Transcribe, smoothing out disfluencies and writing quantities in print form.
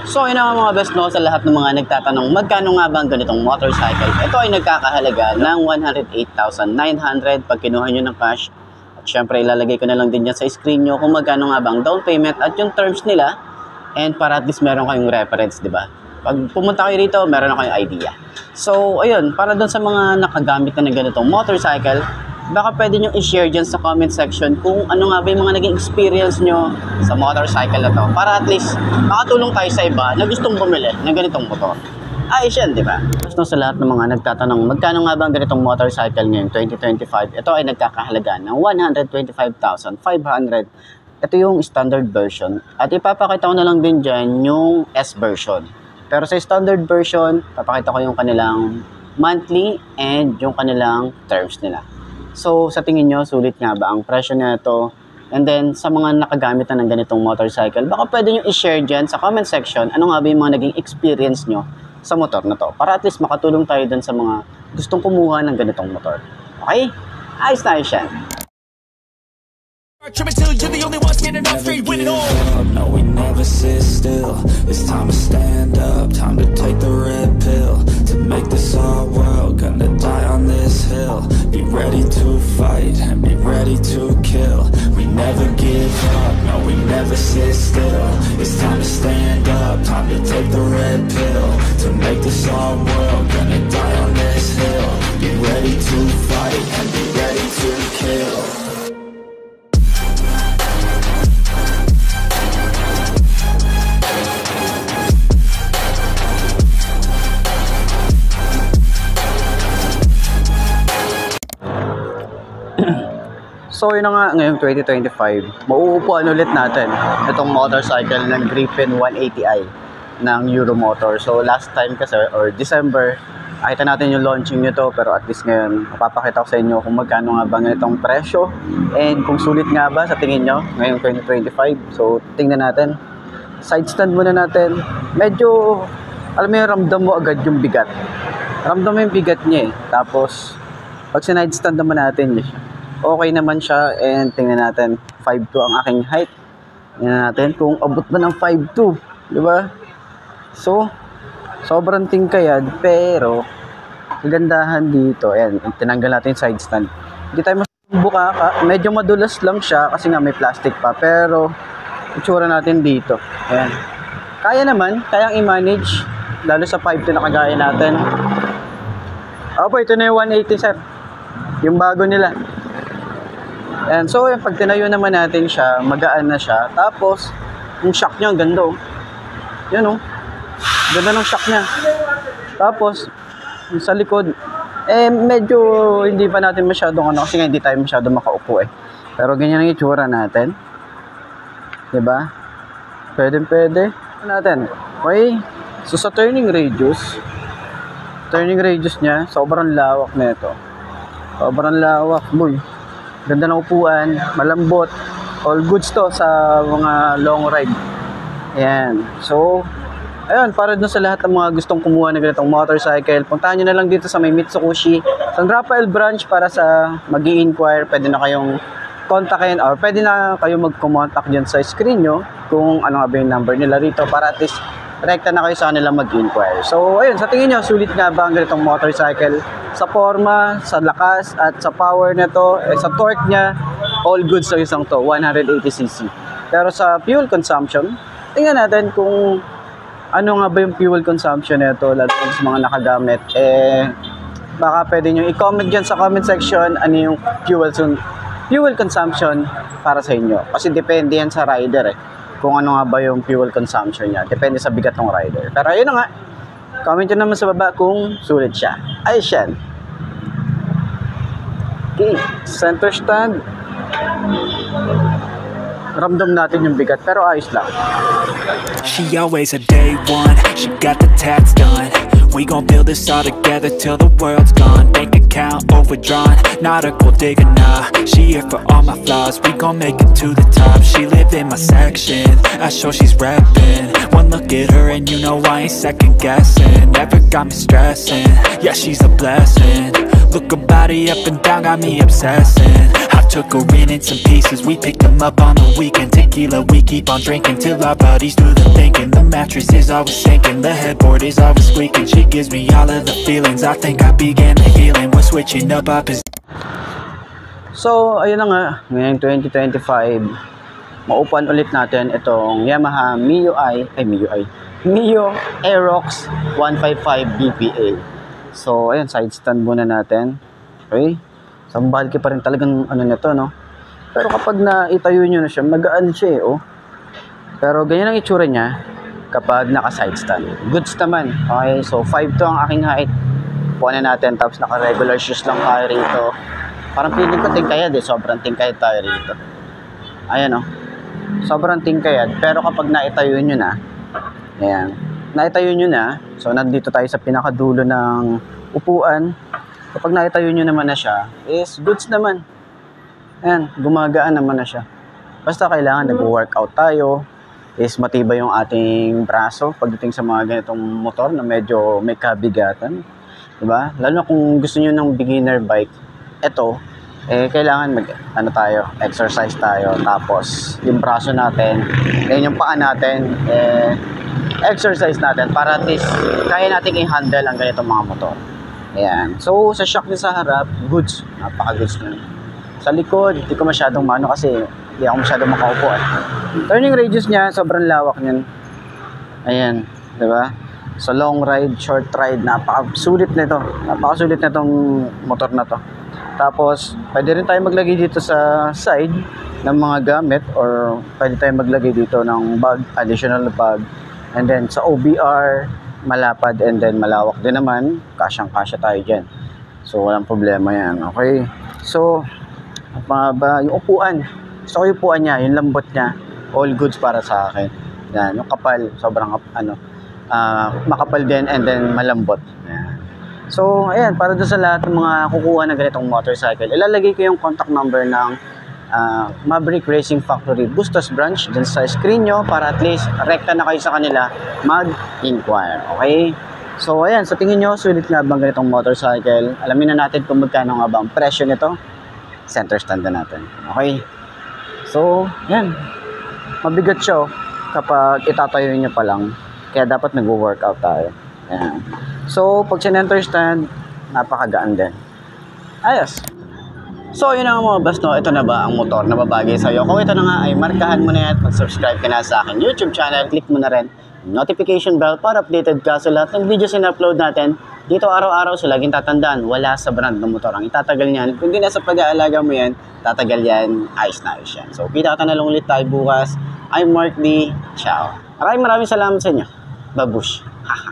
So yun nga mga best no, sa lahat ng mga nagtatanong magkano nga ba ang ganitong motorcycle, ito ay nagkakahalaga ng 108,900 pag kinuha nyo ng cash. At syempre ilalagay ko na lang din yan sa screen nyo kung magkano nga ba ang down payment at yung terms nila, and para at least meron kayong reference, di ba? Pag pumunta kayo rito, meron na kayong idea. So ayun, para dun sa mga nakagamit na ng ganitong motorcycle, baka pwede nyo i-share dyan sa comment section kung ano nga ba yung mga naging experience nyo sa motorcycle na to. Para at least makatulong tayo sa iba na gustong bumili ng ganitong motor. Ayos yan, di ba? So, sa lahat ng mga nagtatanong, magkano nga ba ang ganitong motorcycle ngayon 2025? Ito ay nagkakahalaga ng 125,500. Ito yung standard version. At ipapakita ko na lang din dyan yung S version. Pero sa standard version, papakita ko yung kanilang monthly and yung kanilang terms nila. So, sa tingin nyo, sulit nga ba ang presyo na ito? And then, sa mga nakagamit na ng ganitong motorcycle, baka pwede nyo i-share dyan sa comment section ano nga ba yung mga naging experience nyo sa motor na to. Para at least makatulong tayo dun sa mga gustong kumuha ng ganitong motor. Okay? Ayos na ayos yan. No, we never sit still. It's time to stand up, time to take the red pill. To make this our world, gonna die on this hill. Be ready to fight and be ready to kill. We never give up, no, we never sit still. It's time to stand up, time to take the red pill. To make this our world, gonna die on this hill. Be ready to fight and be ready to kill. So yun na nga, ngayong 2025, mauupuan ulit natin itong motorcycle ng Griffin 180i ng Euromotor. So last time kasi, or December, nakita natin yung launching nito, pero at least ngayon, mapapakita ko sa inyo kung magkano nga ba itong presyo and kung sulit nga ba sa tingin nyo ngayong 2025. So tingnan natin. Side stand muna natin. Medyo, alam mo yung ramdam mo agad yung bigat. Ramdam mo yung bigat niya eh. Tapos, pag sinide stand naman natin, okay naman siya, and tingnan natin 5'2" ang aking height. Tingnan natin kung abot ba ng 5'2", di ba? So sobrang tingkayad, pero kagandahan dito, ayan, tinanggal natin yung side stand. Hindi tayo buka, medyo madulas lang siya kasi nga may plastic pa, pero itsura natin dito, ayan, kaya naman, kayang i-manage, lalo sa 5'2" na kagaya natin. Opo, ito na yung 180 sir, yung bago nila. And so, yung pag tinayo naman natin siya, magaan na siya. Tapos, yung shock niya, ang ganda oh. Yan oh. Ganda ng shock niya. Tapos, yung sa likod, medyo hindi pa natin masyadong kasi nga hindi tayo masyadong makaupo eh. Pero ganyan ang itsura natin. Diba? Pwede. Natin. Okay. So, sa turning radius niya, sobrang lawak na ito. Sobrang lawak, boy. Ganda ng upuan, malambot, all goods to sa mga long ride. Ayan. So, ayun, para dun sa lahat ng mga gustong kumuha ng ganitong motorcycle, puntahan nyo na lang dito sa may Mitsubishi San Rafael branch para sa mag-i-inquire. Pwede na kayong kontakin or pwede na kayo mag-contact dyan sa screen nyo kung ano nga ba yung number nila rito para at least rekta na kayo sa kanila mag-inquire. So, ayun, sa tingin nyo, sulit nga ba ang ganitong motorcycle? Sa forma, sa lakas, at sa power na to, sa torque niya, all goods sa isang to, 180cc. Pero sa fuel consumption, tingnan natin kung ano nga ba yung fuel consumption nito, lalo sa mga nakagamit. Baka pwede nyo i-comment dyan sa comment section ano yung fuel consumption para sa inyo. Kasi depende yan sa rider kung ano nga ba yung fuel consumption niya. Depende sa bigat ng rider. Pero ayun na nga, comment nyo naman sa baba kung sulit siya. Ayos yan. Okay, center stand. Ramdam natin yung bigat, pero ayos lang. She always a day one, she got the tats done. We gon' build this all together till the world's gone. Bank account overdrawn, not a gold digger, nah. She here for all my flaws, we gon' make it to the top. She live in my section, I show she's reppin'. One look at her and you know I ain't second guessing. Never got me stressing, yeah she's a blessing. Look her body up and down, got me obsessing. I took her in some pieces. We picked them up on the weekend. Tequila, we keep on drinking till our bodies do the thinking. The mattress is always sinking, the headboard is always squeaking. She gives me all of the feelings, I think I began the healing. We're switching up our positions. So, ayun na nga, ngayong 2025, maupuan ulit natin itong Yamaha Mio Aerox 155 BPA. So, ayun, side stand muna natin. Okay? So, bulky pa rin talagang ano nito, no? Pero kapag naitayo nyo na siya, magaan siya, oh. Pero ganyan ang itsura niya kapag naka-side stand. Goods naman. Okay, so 5'2" ang aking height. Punan natin, tapos naka-regular shoes lang tayo rito. Parang feeling ko tingkayad eh. Sobrang tingkayad tayo rito. Ayan, oh. Sobrang tingkayad. Pero kapag naitayo nyo na, ayan, naitayo nyo na, so nandito tayo sa pinakadulo ng upuan. Kapag naitayo nyo naman na siya, is goods naman. Ayan, gumagaan naman na siya. Basta kailangan nag-workout tayo, is matibay yung ating braso pagdating sa mga ganitong motor na medyo may kabigatan. Diba? Lalo na kung gusto nyo ng beginner bike, eto, kailangan exercise tayo. Tapos, yung braso natin, yung paa natin, exercise natin para at least kaya nating i-handle ang ganitong mga motor. Ayan. So, sa shock din sa harap, goods. Napaka-goods na. Sa likod, hindi ko masyadong kasi hindi ako masyadong makaupo. Turning radius niya, sobrang lawak niyan. Ayan. Diba? So, long ride, short ride, napaka-sulit nito. Napaka-sulit na itong motor na to. Tapos, pwede rin tayo maglagay dito sa side ng mga gamit or pwede tayo maglagay dito ng bag, additional bag. And then, sa OBR, malapad and then malawak din naman, kasyang-kasya tayo dyan. So, walang problema yan. Okay? So, yung upuan. Gusto ko yung upuan niya, yung lambot niya. All goods para sa akin. Yan, yung kapal, sobrang makapal din and then malambot. Yan. So, ayan, para doon sa lahat ng mga kukuha na ganitong motorcycle, ilalagay ko yung contact number ng Maverick Racing Factory Bustos branch dyan sa screen nyo para at least rekta na kayo sa kanila mag-inquire. Okay? So, ayan, sa tingin nyo, sulit nga bang ganitong motorcycle? Alamin na natin kung magkano nga ba ang presyo nito. Center stand na natin. Okay? So, ayan. Mabigat siya kapag itatayo nyo pa lang. Kaya dapat nag-workout tayo. Ayan. So, pag center stand, napakagaan din. Ayos. So, yun na mga boss, no? Ito na ba ang motor na babagay sa'yo? Kung ito na nga ay markahan mo na yan, mag-subscribe ka na sa akin YouTube channel, click mo na rin notification bell para updated ka sa lahat ng videos na upload natin. Dito araw-araw, so laging tatandaan, wala sa brand ng motor ang itatagal niyan. Kung di na sa pag-aalaga mo yan, tatagal yan, ayos na ayos yan. So, kita na lang ulit tayo bukas. I'm Mark D. Ciao. Maraming salamat sa inyo. Babush. Haha.